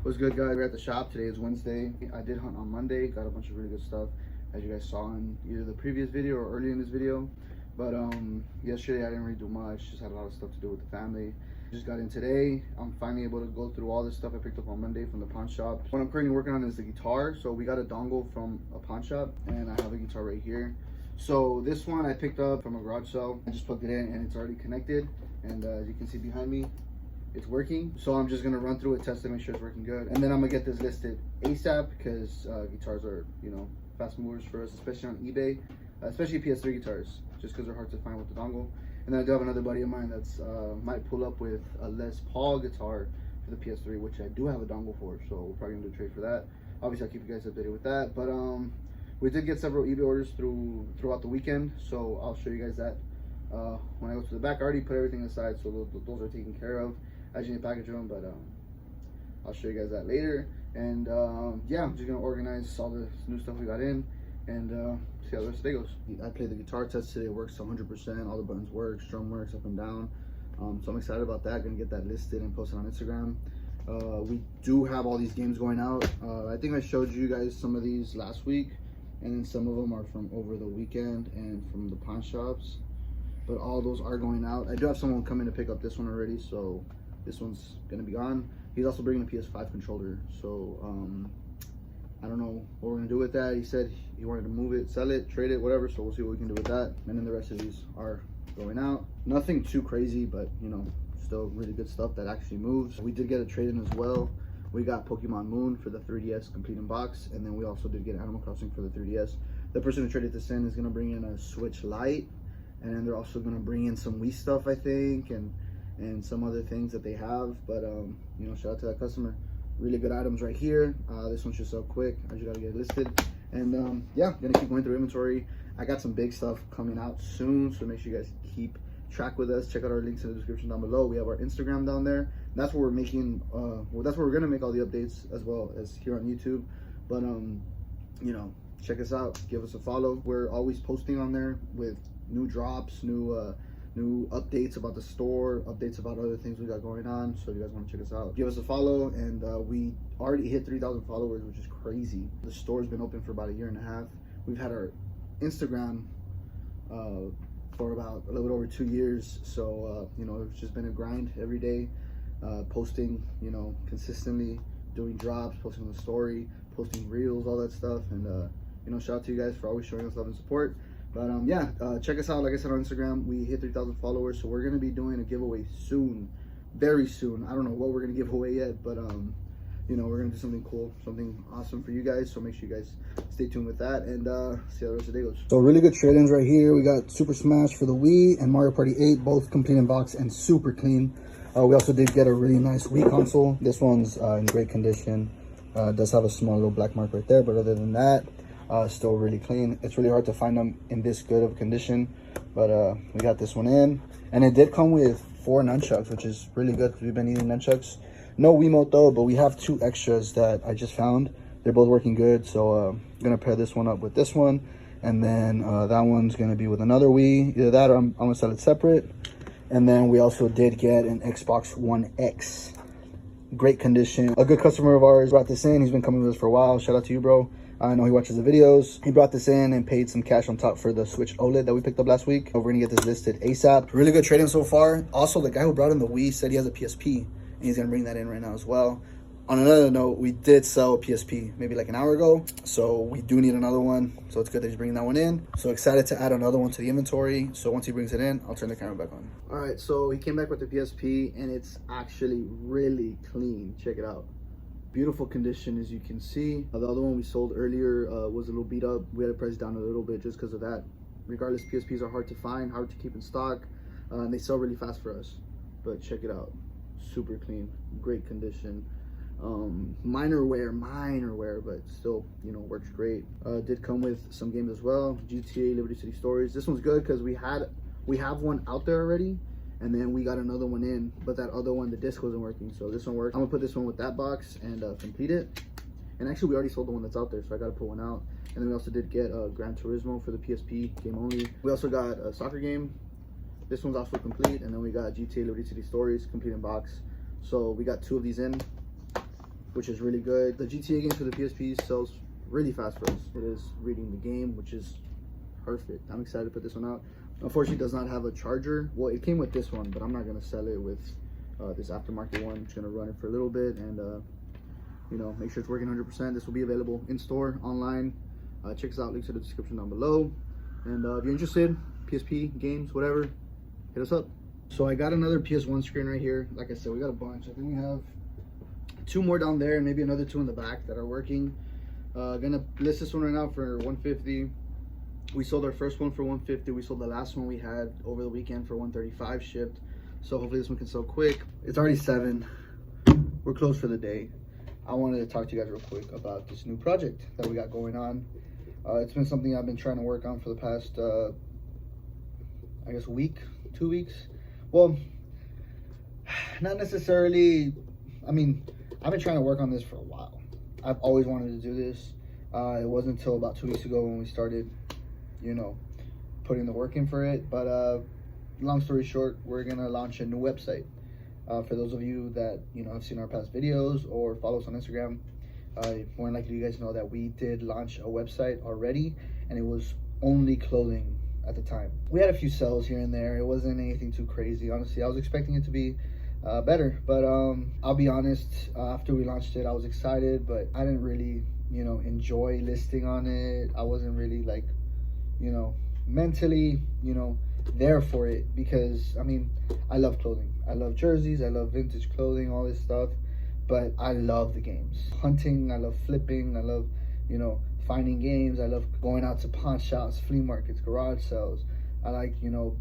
What's good, guys? We're at the shop. Today is Wednesday. I did hunt on Monday, got a bunch of really good stuff, as you guys saw in either the previous video or earlier in this video. But yesterday I didn't really do much, just had a lot of stuff to do with the family. Just got in today. I'm finally able to go through all this stuff I picked up on Monday from the pawn shop. What I'm currently working on is the guitar. So we got a dongle from a pawn shop and I have a guitar right here. So this one I picked up from a garage sale. I just plugged it in and it's already connected, and as you can see behind me, it's working. So I'm just gonna run through it, test it, make sure it's working good, and then I'm gonna get this listed ASAP because guitars are, you know, fast movers for us, especially on eBay, especially PS3 guitars, just because they're hard to find with the dongle. And then I do have another buddy of mine that's might pull up with a Les Paul guitar for the PS3, which I do have a dongle for, so we're probably gonna do a trade for that. Obviously I'll keep you guys updated with that, but we did get several eBay orders throughout the weekend, so I'll show you guys that when I go to the back. I already put everything aside, so those are taken care of. I just need to package them, but I'll show you guys that later. And yeah, I'm just gonna organize all the new stuff we got in and see how the rest of the day goes. I played the guitar test today. It works 100%. All the buttons work, strum works up and down. So I'm excited about that. Gonna get that listed and posted on Instagram. We do have all these games going out. I think I showed you guys some of these last week, and then some of them are from over the weekend and from the pawn shops. But all those are going out. I do have someone coming to pick up this one already, so this one's gonna be gone. He's also bringing a PS5 controller, so I don't know what we're gonna do with that. He said he wanted to move it, sell it, trade it, whatever, so we'll see what we can do with that. And then the rest of these are going out. Nothing too crazy, but you know, still really good stuff that actually moves. We did get a trade-in as well. We got Pokemon Moon for the 3DS complete in box, and then we also did get Animal Crossing for the 3DS. The person who traded this in is gonna bring in a Switch Lite, and then they're also gonna bring in some Wii stuff, I think, and some other things that they have. But you know, shout out to that customer. Really good items right here. This one should sell quick. I just gotta get it listed. And yeah, gonna keep going through inventory. I got some big stuff coming out soon, so make sure you guys keep track with us. Check out our links in the description down below. We have our Instagram down there. That's where we're making well, that's where we're gonna make all the updates, as well as here on YouTube. But you know, check us out, give us a follow. We're always posting on there with new drops, new updates about the store, updates about other things we got going on. So if you guys want to check us out, give us a follow. And we already hit 3,000 followers, which is crazy. The store's been open for about 1.5 years. We've had our Instagram for about a little bit over 2 years. So you know, it's just been a grind every day, posting, you know, consistently, doing drops, posting the story, posting reels, all that stuff. And you know, shout out to you guys for always showing us love and support. But yeah, check us out. Like I said, on Instagram, we hit 3,000 followers, so we're gonna be doing a giveaway soon, very soon. I don't know what we're gonna give away yet, but you know, we're gonna do something cool, something awesome for you guys. So make sure you guys stay tuned with that, and see how the rest of the day goes. So really good trade-ins right here. We got Super Smash for the Wii and Mario Party 8, both complete in box and super clean. We also did get a really nice Wii console. This one's in great condition. It does have a small little black mark right there, but other than that, still really clean. It's really hard to find them in this good of condition, but we got this one in, and it did come with 4 nunchucks, which is really good because we've been eating nunchucks. No Wiimote though, but we have 2 extras that I just found. They're both working good, so I'm gonna pair this one up with this one, and then that one's gonna be with another Wii. Either that or I'm gonna sell it separate. And then we also did get an Xbox One X, great condition. A good customer of ours brought this in. He's been coming with us for a while. Shout out to you, bro. I know he watches the videos. He brought this in and paid some cash on top for the Switch OLED that we picked up last week. We're gonna get this listed ASAP. Really good trade-in so far. Also, the guy who brought in the Wii said he has a PSP, and he's gonna bring that in right now as well. On another note, we did sell a PSP maybe like an hour ago, so we do need another one. So it's good that he's bringing that one in. So excited to add another one to the inventory. So once he brings it in, I'll turn the camera back on. All right, so he came back with the PSP, and it's actually really clean. Check it out. Beautiful condition, as you can see. The other one we sold earlier was a little beat up. We had to price down a little bit just because of that. Regardless, PSPs are hard to find, hard to keep in stock, and they sell really fast for us. But check it out, super clean, great condition. Minor wear, but still, you know, works great. Did come with some games as well. GTA Liberty City Stories. This one's good because we have one out there already, and then we got another one in, but that other one, the disc wasn't working, so this one works. I'm gonna put this one with that box and complete it. And actually, we already sold the one that's out there, so I gotta put one out. And then we also did get Gran Turismo for the PSP, game only. We also got a soccer game. This one's also complete. And then we got GTA Liberty City Stories, complete in box. So we got 2 of these in. which is really good. The GTA games for the PSP sells really fast for us. It is reading the game, which is perfect. I'm excited to put this one out. Unfortunately, it does not have a charger. Well, it came with this one, but I'm not gonna sell it with this aftermarket one. I'm just gonna run it for a little bit and you know, make sure it's working 100%. This will be available in store, online. Check us out, links in the description down below. And if you're interested, PSP, games, whatever, hit us up. So I got another PS1 screen right here. Like I said, we got a bunch. I think we have 2 more down there and maybe another 2 in the back that are working. Gonna list this one right now for $150. We sold our first one for $150. We sold the last one we had over the weekend for $135 shipped. So hopefully this one can sell quick. It's already 7. We're closed for the day. I wanted to talk to you guys real quick about this new project that we got going on. It's been something I've been trying to work on for the past, I guess, week, 2 weeks. Well, not necessarily. I mean, I've been trying to work on this for a while. I've always wanted to do this. It wasn't until about 2 weeks ago when we started, you know, putting the work in for it. But long story short, we're gonna launch a new website. For those of you that, you know, have seen our past videos or follow us on Instagram, more than likely you guys know that we did launch a website already, and it was only clothing at the time. We had a few sales here and there. It wasn't anything too crazy. Honestly, I was expecting it to be better, but I'll be honest, after we launched it, I was excited, but I didn't really, you know, enjoy listing on it. I wasn't really, like, you know, mentally, you know, there for it, because I mean, I love clothing. I love jerseys, I love vintage clothing, all this stuff, but I love the games. Hunting, I love flipping, I love, you know, finding games. I love going out to pawn shops, flea markets, garage sales. I like, you know,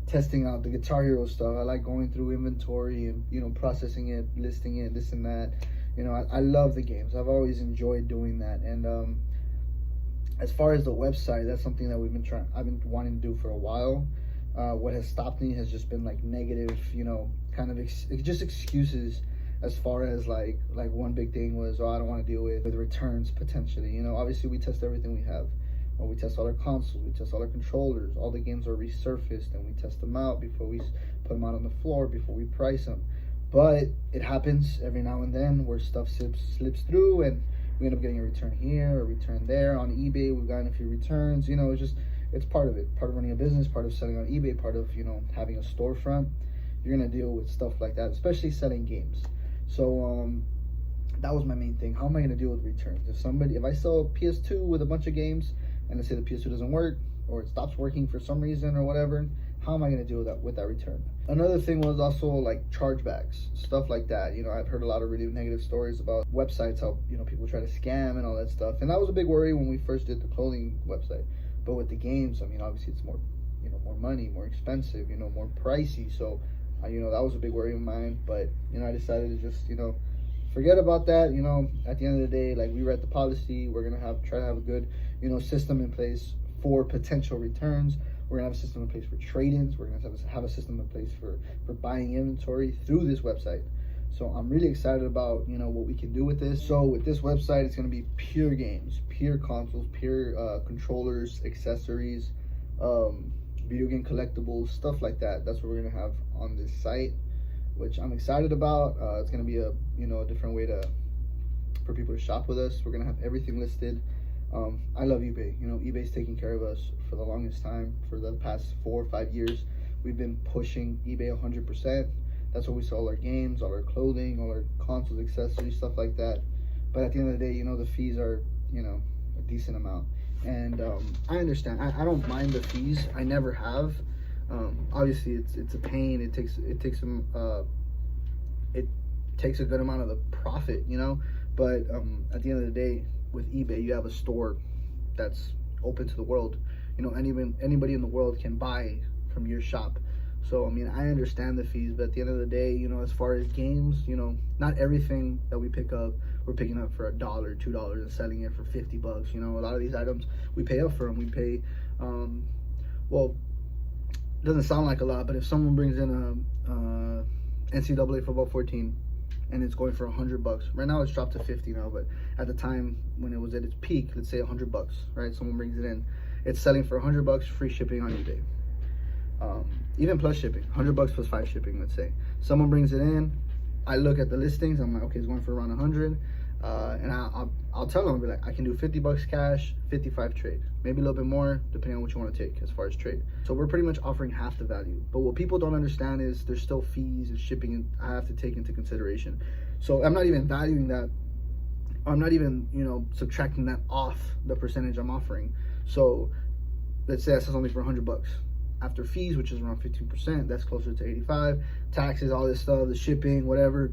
testing out the Guitar Hero stuff. I like going through inventory and, you know, processing it, listing it, this and that. You know, I love the games. I've always enjoyed doing that. And as far as the website, that's something that I've been wanting to do for a while. What has stopped me has just been like negative, you know, kind of just excuses. As far as like one big thing was, oh, I don't want to deal with returns potentially. You know, obviously we test everything we have. Well, we test all our consoles, we test all our controllers. All the games are resurfaced and we test them out before we put them out on the floor, before we price them. But it happens every now and then where stuff slips through and we end up getting a return here, a return there. On eBay, we've gotten a few returns. You know, it's part of it. Part of running a business, part of selling on eBay, part of, you know, having a storefront. You're gonna deal with stuff like that, especially selling games. So that was my main thing. How am I gonna deal with returns? If I sell a PS2 with a bunch of games and let's say the PS2 doesn't work or it stops working for some reason or whatever, how am I gonna deal with that return? Another thing was also like chargebacks, stuff like that. You know, I've heard a lot of really negative stories about websites, how, you know, people try to scam and all that stuff. And that was a big worry when we first did the clothing website. But with the games, I mean, obviously it's more, you know, more money, more expensive, you know, more pricey. So you know, that was a big worry of mine, but, you know, I decided to just, you know, forget about that. You know, at the end of the day, like, we read the policy. We're gonna try to have a good, you know, system in place for potential returns. We're gonna have a system in place for trade-ins. We're gonna have a system in place for buying inventory through this website. So I'm really excited about, you know, what we can do with this. So with this website, it's gonna be pure games, pure consoles, pure controllers, accessories, video game collectibles, stuff like that. That's what we're gonna have on this site, which I'm excited about. It's gonna be a, you know, a different way for people to shop with us. We're gonna have everything listed. I love eBay. You know, eBay's taking care of us for the longest time. For the past 4 or 5 years, we've been pushing eBay 100%. That's where we sell all our games, all our clothing, all our consoles, accessories, stuff like that. But at the end of the day, you know, the fees are, you know, a decent amount. And I understand. I don't mind the fees. I never have. Obviously, it's a pain. It takes a good amount of the profit, you know. But at the end of the day, with eBay, you have a store that's open to the world. You know, anybody in the world can buy from your shop. So I mean, I understand the fees, but at the end of the day, you know, as far as games, you know, not everything that we pick up, we're picking up for $1, $2 and selling it for $50. You know, a lot of these items we pay up for them. We pay, well, it doesn't sound like a lot, but if someone brings in a NCAA football 14 and it's going for $100, right now it's dropped to 50 now, but at the time when it was at its peak, let's say $100, right? Someone brings it in, it's selling for $100, free shipping on eBay. Even plus shipping, $100 plus 5 shipping, let's say. Someone brings it in, I look at the listings, I'm like, okay, it's going for around 100, and I'll tell them, I'll be like, I can do $50 cash, 55 trade, maybe a little bit more depending on what you want to take as far as trade. So we're pretty much offering half the value. But what people don't understand is there's still fees and shipping I have to take into consideration. So I'm not even valuing that. I'm not even, you know, subtracting that off the percentage I'm offering. So let's say I sell something for $100. After fees, which is around 15%, that's closer to 85. Taxes, all this stuff, the shipping, whatever.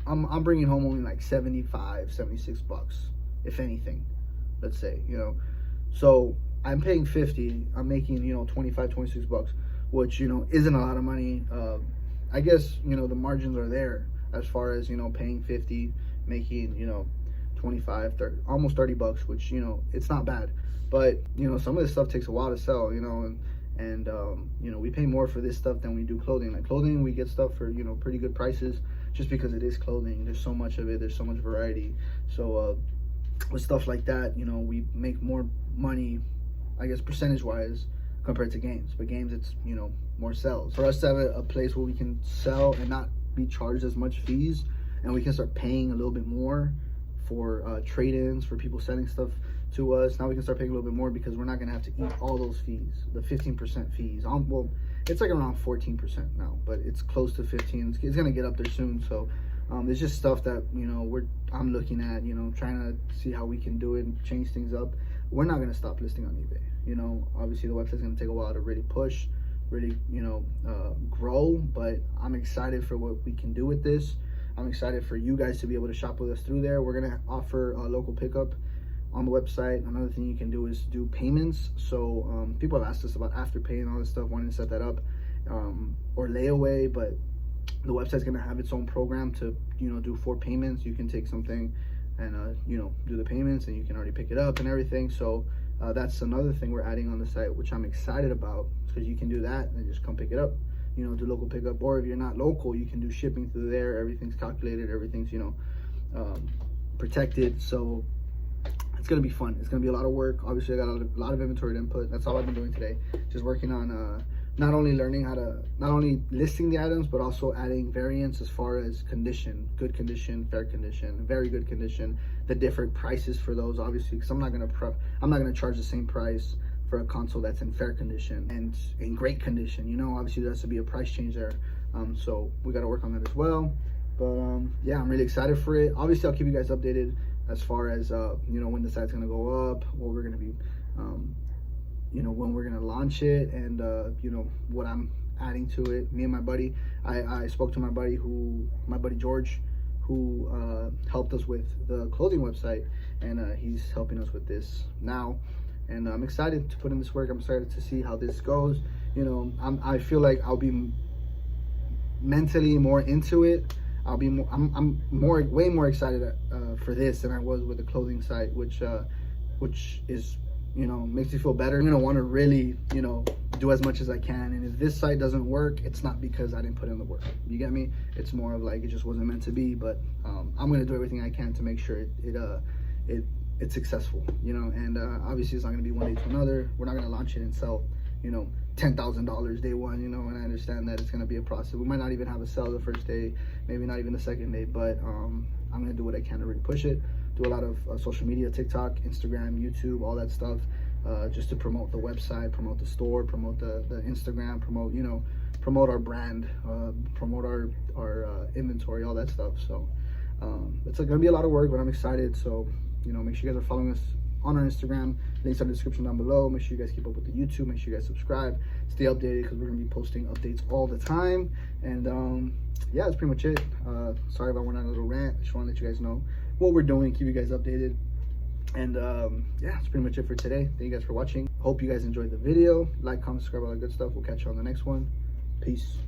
I'm bringing home only like 75, 76 bucks, if anything, let's say, you know. So I'm paying 50, I'm making, you know, 25, 26 bucks, which, you know, isn't a lot of money. I guess, you know, the margins are there as far as, you know, paying 50, making, you know, 25, 30, almost 30 bucks, which, you know, it's not bad. But, you know, some of this stuff takes a while to sell, you know, and you know, we pay more for this stuff than we do clothing. Like clothing, we get stuff for, you know, pretty good prices, just because it is clothing. There's so much of it, there's so much variety. So with stuff like that, you know, we make more money, I guess, percentage wise compared to games. But games, it's, you know, more sales. For us to have a place where we can sell and not be charged as much fees, and we can start paying a little bit more for trade-ins, for people selling stuff to us. Now we can start paying a little bit more because we're not gonna have to eat all those fees, the 15% fees. Well, it's like around 14% now, but it's close to 15. It's gonna get up there soon. So it's just stuff that, you know, I'm looking at, you know, trying to see how we can do it and change things up. We're not gonna stop listing on eBay. You know, obviously the website's gonna take a while to really push, really, you know, grow, but I'm excited for what we can do with this. I'm excited for you guys to be able to shop with us through there. We're gonna offer local pickup on the website. Another thing you can do is do payments. So people have asked us about Afterpay and all this stuff, wanting to set that up, or layaway, but the website's gonna have its own program to, you know, do 4 payments. You can take something and you know, do the payments, and you can already pick it up and everything. So that's another thing we're adding on the site, which I'm excited about, because you can do that and just come pick it up, you know, do local pickup. Or if you're not local, you can do shipping through there. Everything's calculated, everything's, you know, protected. So it's gonna be fun. It's gonna be a lot of work. Obviously, I got a lot of inventory to input. That's all I've been doing today. Just working on not only learning how to, not only listing the items, but also adding variants as far as condition, good condition, fair condition, very good condition, the different prices for those, obviously, because I'm not gonna charge the same price for a console that's in fair condition and in great condition. You know, obviously there has to be a price change there. So we got to work on that as well. But yeah, I'm really excited for it. Obviously, I'll keep you guys updated as far as you know, when the site's gonna go up, what we're gonna be, you know, when we're gonna launch it, and you know, what I'm adding to it. Me and my buddy, I spoke to my buddy George, who helped us with the clothing website, and he's helping us with this now. And I'm excited to put in this work. I'm excited to see how this goes. You know, I feel like I'll be mentally more into it. I'm way more excited for this than I was with the clothing site, which is, you know, makes me feel better. I'm gonna want to really, you know, do as much as I can. And if this site doesn't work, it's not because I didn't put in the work. You get me? It's more of like, it just wasn't meant to be. But I'm gonna do everything I can to make sure it's successful, you know. And obviously it's not gonna be one day to another. We're not gonna launch it and sell, you know, $10,000 day one, you know. And I understand that it's gonna be a process. We might not even have a sell the first day, maybe not even the second day, but I'm gonna do what I can to really push it. Do a lot of social media, TikTok, Instagram, YouTube, all that stuff, just to promote the website, promote the store, promote the Instagram, promote, you know, promote our brand, promote our inventory, all that stuff. So it's gonna be a lot of work, but I'm excited. So, you know, make sure you guys are following us on our Instagram. Links are in the description down below. Make sure you guys keep up with the YouTube. Make sure you guys subscribe. Stay updated, because we're gonna be posting updates all the time. And yeah, that's pretty much it. Sorry if I went on a little rant. Just want to let you guys know what we're doing, keep you guys updated. And yeah, that's pretty much it for today. Thank you guys for watching. Hope you guys enjoyed the video. Like, comment, subscribe, all that good stuff. We'll catch you on the next one. Peace.